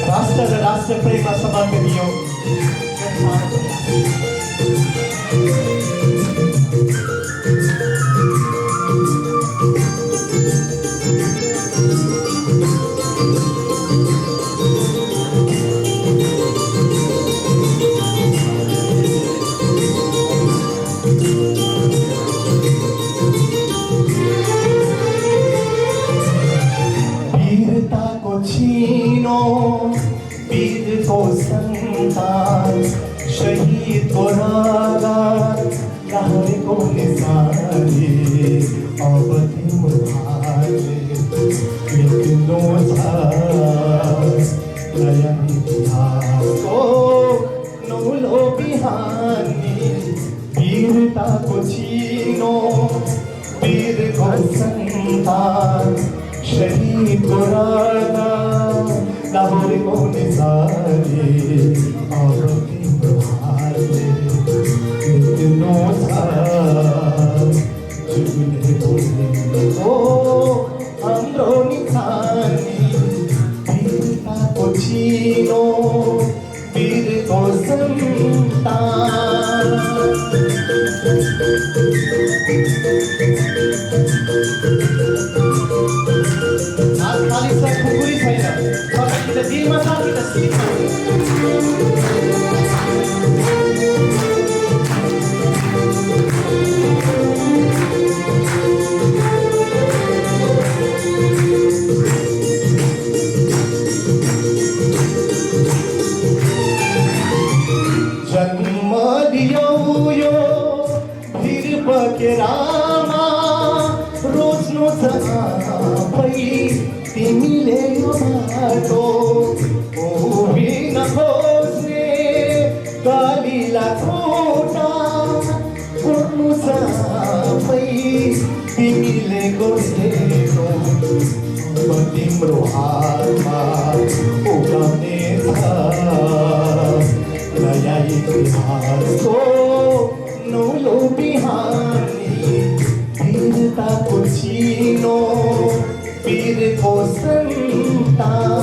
राष्ट्र प्रेम समर्पणीय वीरता को छीनो वीर को संतान शहीद को रागार लहर को निसारे अवधि मुहारे कितनो नया इतिहास को नौलो बिहानी वीरता को छीनो वीर को संतान शहीद को रागा लाहौर को निसारे और हारे कितनों था जुगने बोले को हमरो निखानी वीरता को छीनो वीर को संतान खुकुरी छैन kita दिलमा छ kita सिरमा जन्म दियो यो वीर बकेरामा रोज्नु छ आफै तिमीले यो बाटो उभिन खोज्ने गालीला खोटा गर्नु छ आफै तिमीले गोसेको अब तिम्रो हातमा उगाउने छ नयाँ इतिहासको नौलो बिहानी वीरताको चिनो वीर को संतान